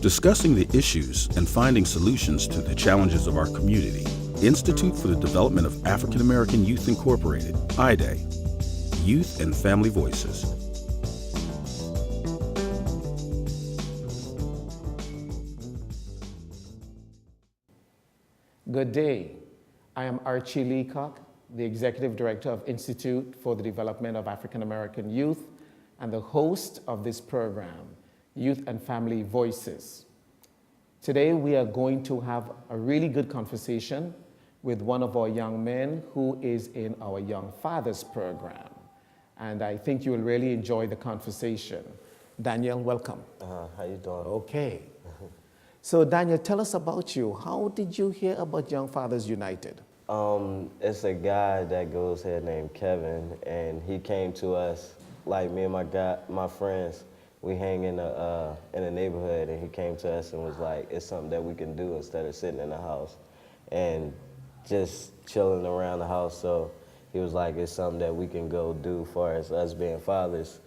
Discussing the issues and finding solutions to the challenges of our community. Institute for the Development of African American Youth Incorporated, IDAAY, Youth and Family Voices. Good day. I am Archie Leacock, the Executive Director of Institute for the Development of African American Youth and the host of this program, Youth and Family Voices. Today we are going to have a really good conversation with one of our young men who is in our Young Fathers program. And I think you will really enjoy the conversation. Daniel, welcome. How you doing? Okay. So Daniel, tell us about you. How did you hear about Young Fathers United? It's a guy that goes here named Kevin, and he came to us, like me and my friends, we hang in the neighborhood, and he came to us and was like, it's something that we can do instead of sitting in the house and just chilling around the house. So he was like, it's something that we can go do as far as us being fathers.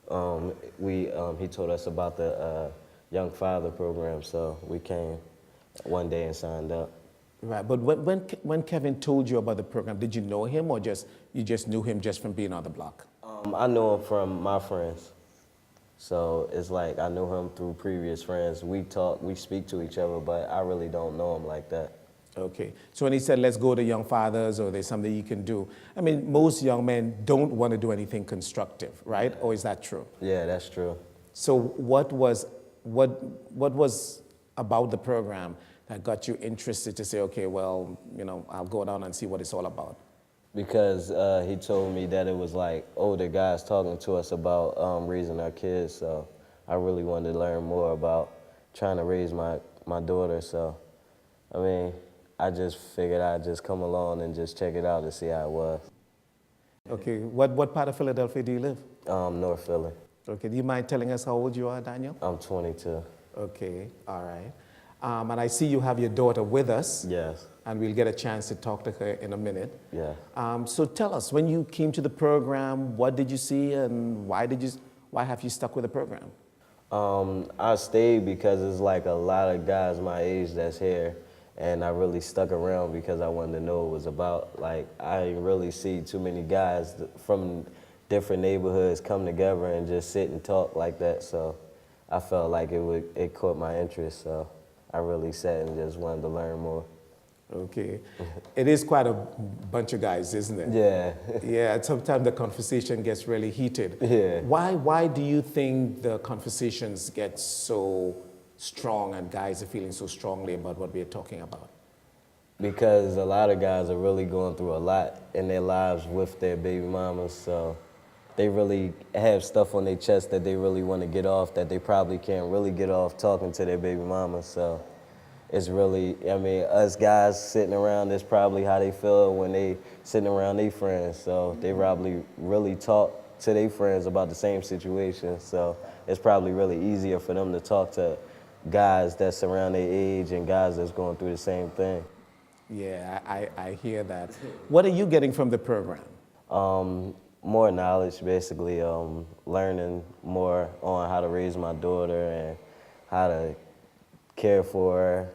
He told us about the Young Father program, so we came one day and signed up. Right, but when Kevin told you about the program, did you know him or you just knew him just from being on the block? I knew him from my friends. So it's like I knew him through previous friends. We talk, we speak to each other, but I really don't know him like that. Okay, so when he said, let's go to Young Fathers or there's something you can do, I mean, most young men don't want to do anything constructive, right? Or is that true? Yeah, that's true. So what was about the program that got you interested to say, okay, well, you know, I'll go down and see what it's all about? Because he told me that it was like older guys talking to us about raising our kids, so I really wanted to learn more about trying to raise my daughter. So, I mean, I just figured I'd just come along and just check it out to see how it was. Okay, what part of Philadelphia do you live? North Philly. Okay, do you mind telling us how old you are, Daniel? I'm 22. Okay, all right. And I see you have your daughter with us. Yes. And we'll get a chance to talk to her in a minute. Yeah. So tell us, when you came to the program, what did you see and why have you stuck with the program? I stayed because it's like a lot of guys my age that's here, and I really stuck around because I wanted to know what it was about. Like, I didn't really see too many guys from different neighborhoods come together and just sit and talk like that, so I felt like it caught my interest, so I really sat and just wanted to learn more. Okay. It is quite a bunch of guys, isn't it? Yeah. Yeah, sometimes the conversation gets really heated. Yeah. Why do you think the conversations get so strong and guys are feeling so strongly about what we're talking about? Because a lot of guys are really going through a lot in their lives with their baby mamas, so they really have stuff on their chest that they really want to get off that they probably can't really get off talking to their baby mamas. So it's really, I mean, us guys sitting around, that's probably how they feel when they sitting around their friends. So they probably really talk to their friends about the same situation. So it's probably really easier for them to talk to guys that's around their age and guys that's going through the same thing. Yeah, I hear that. What are you getting from the program? More knowledge, basically, learning more on how to raise my daughter and how to care for her.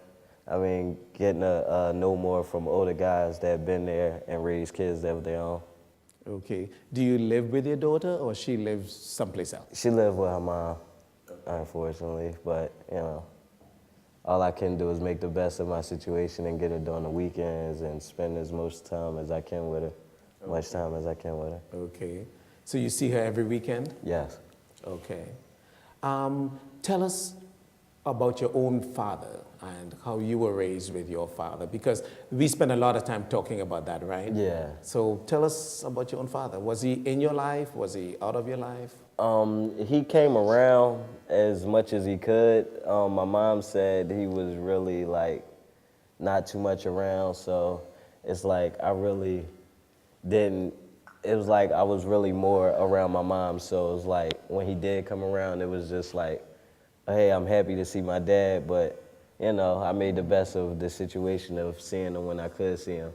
I mean, getting to know more from older guys that have been there and raised kids of their own. Okay. Do you live with your daughter or she lives someplace else? She lives with her mom, unfortunately, but, you know, all I can do is make the best of my situation and get her during the weekends and spend as much time as I can with her. Much time as I can with her. Okay. So you see her every weekend? Yes. Okay. Tell us about your own father and how you were raised with your father, because we spend a lot of time talking about that, right? Yeah. So tell us about your own father. Was he in your life? Was he out of your life? He came around as much as he could. My mom said he was really like not too much around, so it's like I really didn't, it was like I was really more around my mom, so it was like when he did come around, it was just like, hey, I'm happy to see my dad, but you know, I made the best of the situation of seeing him when I could see him.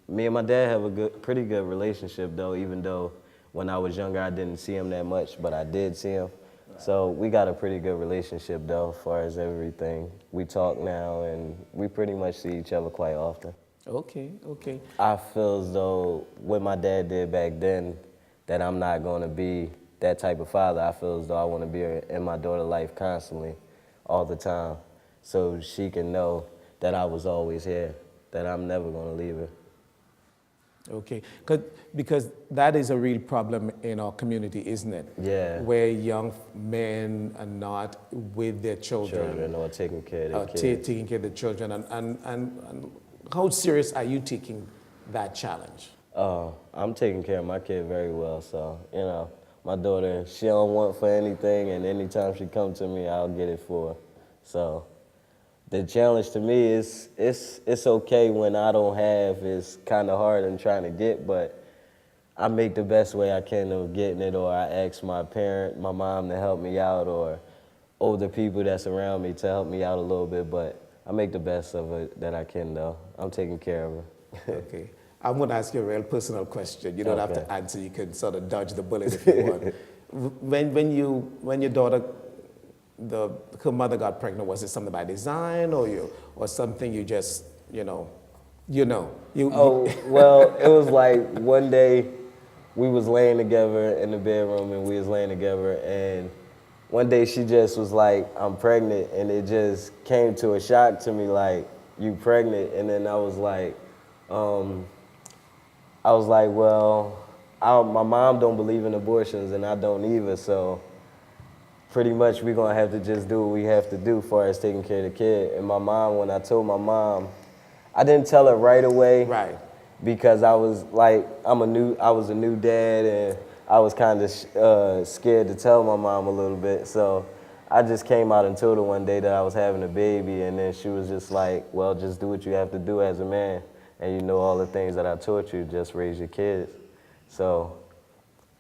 Me and my dad have a pretty good relationship though, even though when I was younger I didn't see him that much, but I did see him. So we got a pretty good relationship though, as far as everything. We talk now and we pretty much see each other quite often. Okay, okay. I feel as though what my dad did back then, that I'm not going to be that type of father. I feel as though I want to be in my daughter's life constantly, all the time, so she can know that I was always here, that I'm never going to leave her. Okay, because that is a real problem in our community, isn't it? Yeah. Where young men are not with their children. Or taking care of their kids. Taking care of the children. And how serious are you taking that challenge? I'm taking care of my kid very well, so, you know, my daughter, she don't want for anything, and anytime she comes to me, I'll get it for her. So the challenge to me is, it's okay when I don't have. It's kind of hard in trying to get, but I make the best way I can of getting it, or I ask my mom to help me out, or older people that's around me to help me out a little bit, but I make the best of it that I can, though. I'm taking care of her. Okay. I'm going to ask you a real personal question. You don't have Okay. to answer. You can sort of dodge the bullet if you want. When your daughter, her mother got pregnant, was it something by design or something you just, Well, it was like one day we was laying together in the bedroom and we was laying together, and one day she just was like, I'm pregnant, and it just came to a shock to me, like, you pregnant? And then I was like, well, my mom don't believe in abortions and I don't either, so pretty much we're gonna have to just do what we have to do as far as taking care of the kid. And my mom, when I told my mom, I didn't tell her right away. Right. Because I was like, I was a new dad, and I was kind of scared to tell my mom a little bit. So I just came out and told her one day that I was having a baby, and then she was just like, well, just do what you have to do as a man. And you know all the things that I taught you, just raise your kids. So,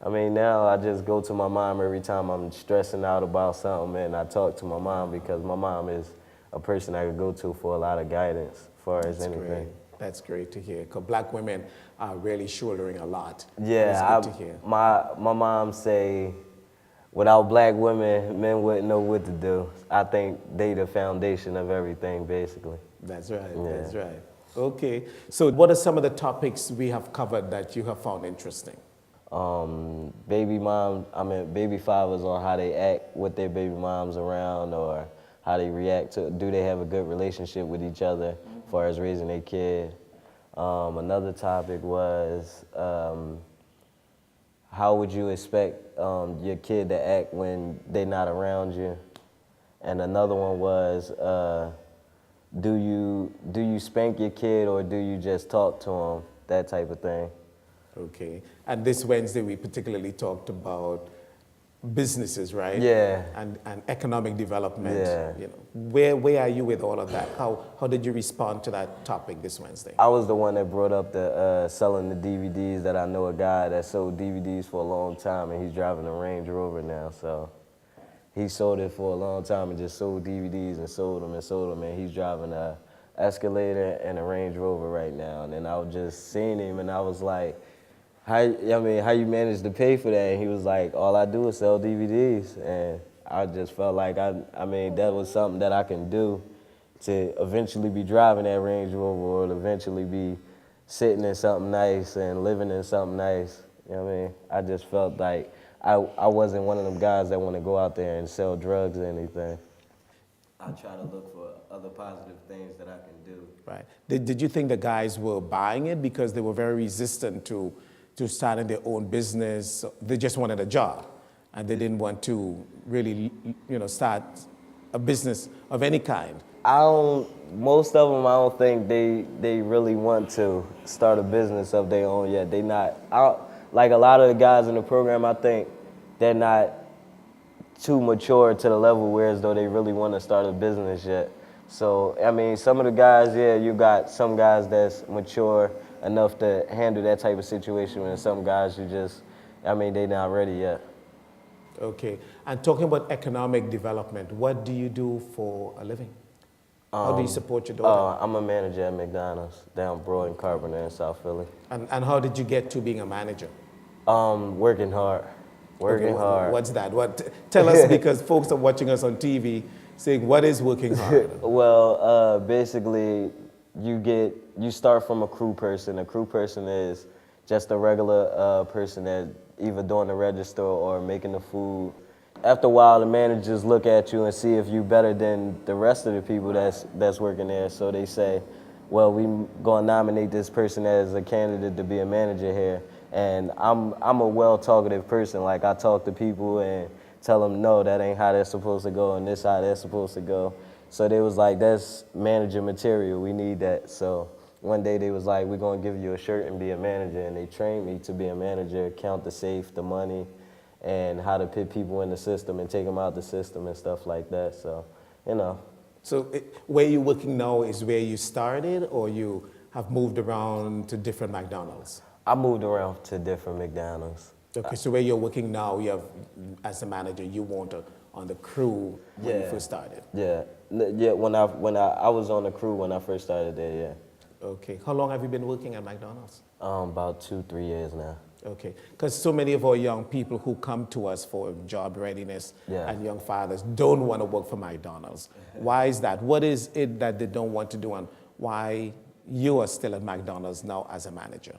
I mean, now I just go to my mom every time I'm stressing out about something, and I talk to my mom, because my mom is a person I could go to for a lot of guidance as far as anything. Great. That's great to hear, because black women are really shouldering a lot. Yeah, It's good to hear. my mom say, without black women, men wouldn't know what to do. I think they the foundation of everything, basically. That's right, Yeah. that's right. Okay, so what are some of the topics we have covered that you have found interesting? Baby fathers, on how they act with their baby moms around, or how they react to, do they have a good relationship with each other as far as raising their kid. Another topic was, how would you expect your kid to act when they're not around you? And another one was, do you spank your kid, or do you just talk to him? That type of thing. Okay, and this Wednesday we particularly talked about businesses, right? Yeah. And economic development. Yeah. You know, where are you with all of that? How did you respond to that topic this Wednesday? I was the one that brought up the selling the DVDs. That I know a guy that sold DVDs for a long time, and he's driving a Range Rover now. So he sold it for a long time and just sold DVDs and sold them, and he's driving a Escalator and a Range Rover right now. And then I was just seeing him, and I was like, how you manage to pay for that? And he was like, all I do is sell DVDs. And I just felt like, that was something that I can do to eventually be driving that Range Rover, or eventually be sitting in something nice and living in something nice. You know what I mean? I just felt like I wasn't one of them guys that want to go out there and sell drugs or anything. I try to look for other positive things that I can do. Right. Did you think the guys were buying it because they were very resistant to starting their own business? They just wanted a job, and they didn't want to really, start a business of any kind? Most of them, I don't think they really want to start a business of their own yet. They not, like a lot of the guys in the program, I think they're not too mature to the level where as though they really want to start a business yet. So, I mean, some of the guys, yeah, you got some guys that's mature enough to handle that type of situation, and some guys they're not ready yet. Okay, and talking about economic development, what do you do for a living? How do you support your daughter? I'm a manager at McDonald's down Broad and Carpenter in South Philly. And how did you get to being a manager? Working hard. Working hard. What's that? Tell us, because folks are watching us on TV saying, what is working hard? Well, basically, you start from a crew person. A crew person is just a regular person that either doing the register or making the food. After a while, the managers look at you and see if you're better than the rest of the people that's working there. So they say, well, we gonna nominate this person as a candidate to be a manager here. And I'm a well-talkative person. Like, I talk to people and tell them, no, that ain't how that's supposed to go, and this how that's supposed to go. So they was like, that's manager material, we need that. So one day they was like, we're gonna give you a shirt and be a manager. And they trained me to be a manager, count the safe, the money, and how to put people in the system and take them out the system and stuff like that. So, you know. So where you're working now is where you started, or you have moved around to different McDonald's? I moved around to different McDonald's. Okay, so where you're working now, you have, as a manager, you weren't on the crew when you first started? Yeah, when I was on the crew when I first started there, yeah. Okay, how long have you been working at McDonald's? About 2-3 years now. Okay, because so many of our young people who come to us for job readiness and young fathers don't want to work for McDonald's. Why is that? What is it that they don't want to do, and why you are still at McDonald's now as a manager?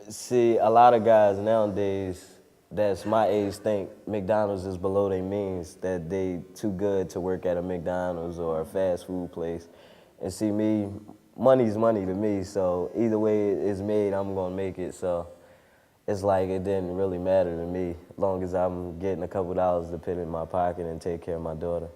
See, a lot of guys nowadays that's my age think McDonald's is below their means, that they too good to work at a McDonald's or a fast food place. And see, me, money's money to me, so either way it's made, I'm gonna make it. So it's like it didn't really matter to me, as long as I'm getting a couple dollars to put in my pocket and take care of my daughter.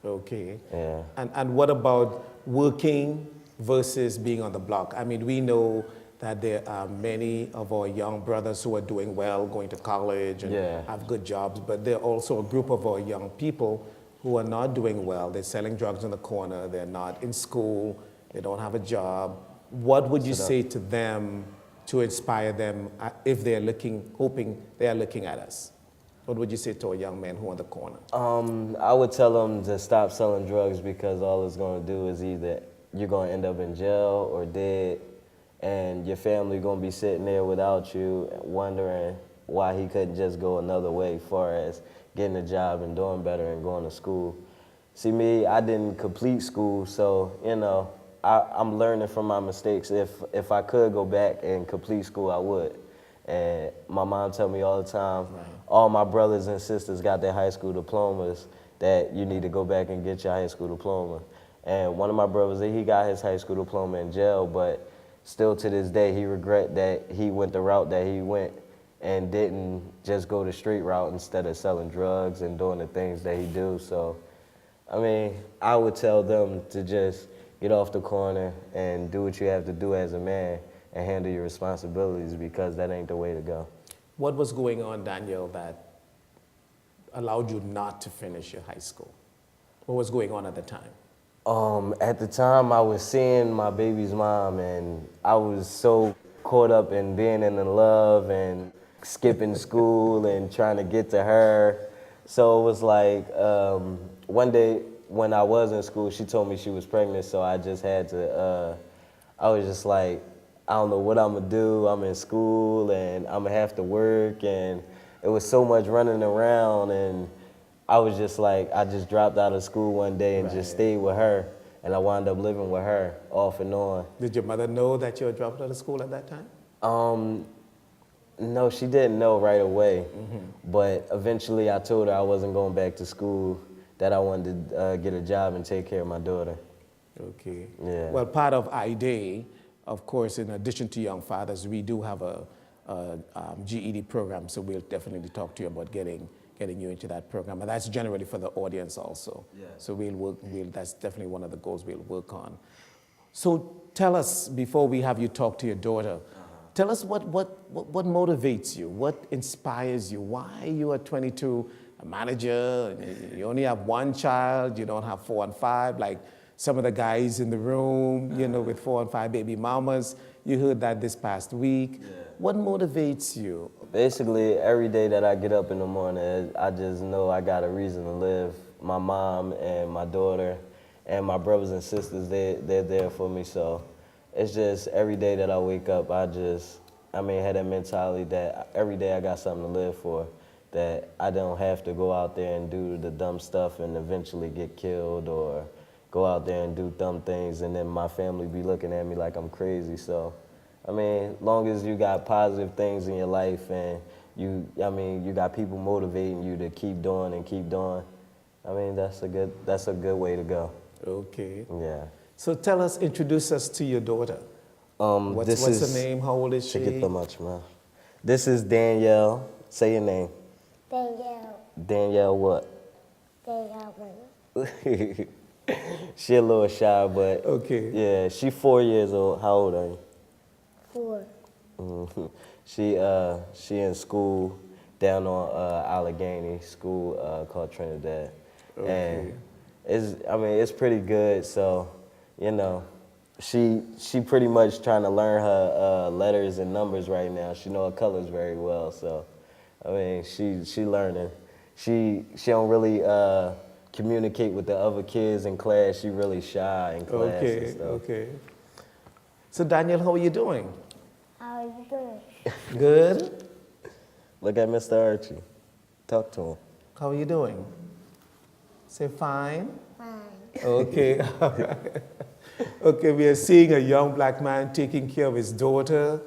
Okay. Yeah. And what about working versus being on the block? I mean, we know that there are many of our young brothers who are doing well, going to college and have good jobs, but there are also a group of our young people who are not doing well. They're selling drugs on the corner, they're not in school, they don't have a job. What would you say to them to inspire them if they're hoping they are looking at us? What would you say to a young man who are on the corner? I would tell them to stop selling drugs, because all it's gonna do is either you're gonna end up in jail or dead, and your family gonna be sitting there without you wondering why he couldn't just go another way as far as getting a job and doing better and going to school. See, me, I didn't complete school, so, you know, I'm learning from my mistakes. If I could go back and complete school, I would. And my mom tell me all the time, all my brothers and sisters got their high school diplomas, that you need to go back and get your high school diploma. And one of my brothers, he got his high school diploma in jail, but still to this day, he regret that he went the route that he went and didn't just go the straight route instead of selling drugs and doing the things that he do. So, I mean, I would tell them to just get off the corner and do what you have to do as a man and handle your responsibilities, because that ain't the way to go. What was going on, Daniel, that allowed you not to finish your high school? What was going on at the time? At the time, I was seeing my baby's mom, and I was so caught up in being in love and skipping school and trying to get to her. So it was like, one day when I was in school, she told me she was pregnant, so I just had to, I was just like, I don't know what I'm gonna do. I'm in school and I'm gonna have to work, and it was so much running around, and I was just like, I just dropped out of school one day and just stayed with her, and I wound up living with her off and on. Did your mother know that you had dropped out of school at that time? No, she didn't know right away, but eventually I told her I wasn't going back to school, that I wanted to get a job and take care of my daughter. Okay. Yeah. Well, part of IDAAY, of course, in addition to young fathers, we do have a GED program, so we'll definitely talk to you about getting you into that program. And that's generally for the audience also. Yeah. So that's definitely one of the goals we'll work on. So tell us, before we have you talk to your daughter, tell us what motivates you, what inspires you, why you are 22, a manager, you only have one child, you don't have 4 and 5, like some of the guys in the room, you know, with 4 and 5 baby mamas. You heard that this past week. Yeah. What motivates you? Basically, every day that I get up in the morning, I just know I got a reason to live. My mom and my daughter and my brothers and sisters, they're there for me. So it's just every day that I wake up, I have that mentality that every day I got something to live for. that I don't have to go out there and do the dumb stuff and eventually get killed, or go out there and do dumb things and then my family be looking at me like I'm crazy. So, I mean, long as you got positive things in your life and you got people motivating you to keep doing and keep doing, I mean, that's a good way to go. Okay. Yeah. So introduce us to your daughter. What's her name? How old is she? This is Danielle. Say your name. Danielle. Danielle what? Danielle. She a little shy, but okay. Yeah, she 4 years old. How old are you? 4. She in school down on Allegheny school called Trinidad, okay. And it's pretty good. So, you know, she pretty much trying to learn her letters and numbers right now. She know her colors very well. So, I mean, she learning. She don't really communicate with the other kids in class. She really shy in class and stuff. Okay. So Daniel, how are you doing? How are you doing? Good. Look at Mr. Archie. Talk to him. How are you doing? Say fine. Fine. Okay. Okay, we are seeing a young black man taking care of his daughter,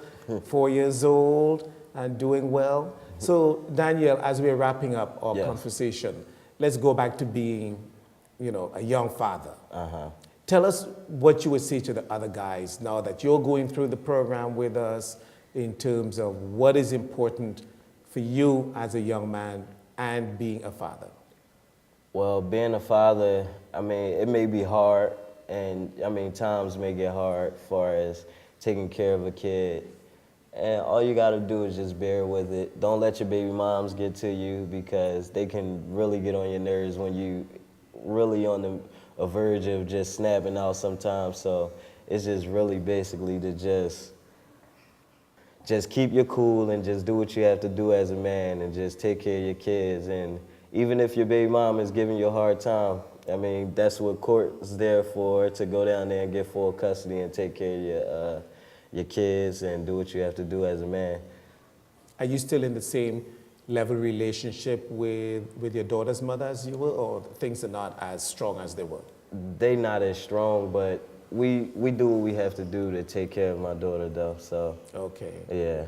4 years old, and doing well. So, Daniel, as we're wrapping up our conversation, let's go back to being, a young father. Tell us what you would say to the other guys now that you're going through the program with us in terms of what is important for you as a young man and being a father. Well, being a father, it may be hard, and times may get hard as far as taking care of a kid. And all you gotta do is just bear with it. Don't let your baby moms get to you, because they can really get on your nerves when you really on the verge of just snapping out sometimes. So it's just really basically to just keep your cool and just do what you have to do as a man and just take care of your kids. And even if your baby mom is giving you a hard time, that's what court is there for, to go down there and get full custody and take care of your kids and do what you have to do as a man. Are you still in the same level relationship with your daughter's mother as you were, or things are not as strong as they were? They not as strong, but we do what we have to do to take care of my daughter, though. So okay. Yeah,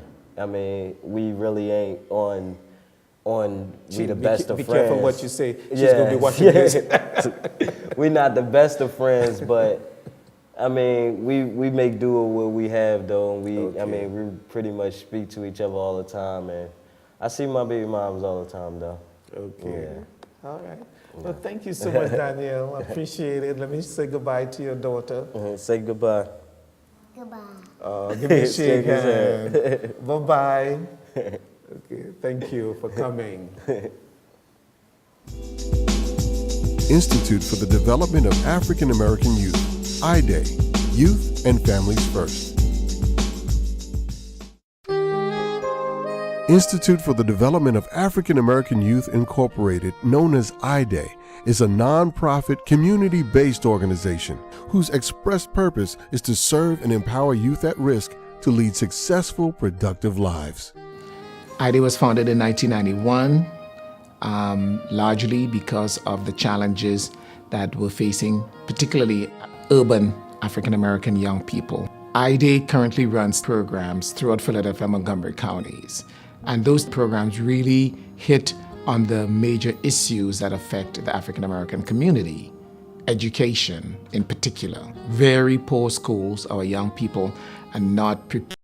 we really ain't on we the best of friends. Be careful what you say. She's gonna be watching this. We not the best of friends, but we make do with what we have, though. And we pretty much speak to each other all the time, and I see my baby moms all the time, though. Okay. Yeah. All right. Well, thank you so much, Danielle. I appreciate it. Let me say goodbye to your daughter. Say goodbye. Goodbye. Give me a shake hand. Bye-bye. Okay, thank you for coming. Institute for the Development of African American Youth, IDAAY, Youth and Families First. Institute for the Development of African American Youth Incorporated, known as IDAAY, is a nonprofit, community-based organization whose express purpose is to serve and empower youth at risk to lead successful, productive lives. IDAAY was founded in 1991, largely because of the challenges that we're facing, particularly urban African American young people. IDAAY currently runs programs throughout Philadelphia and Montgomery counties, and those programs really hit on the major issues that affect the African American community. Education in particular. Very poor schools, our young people are not prepared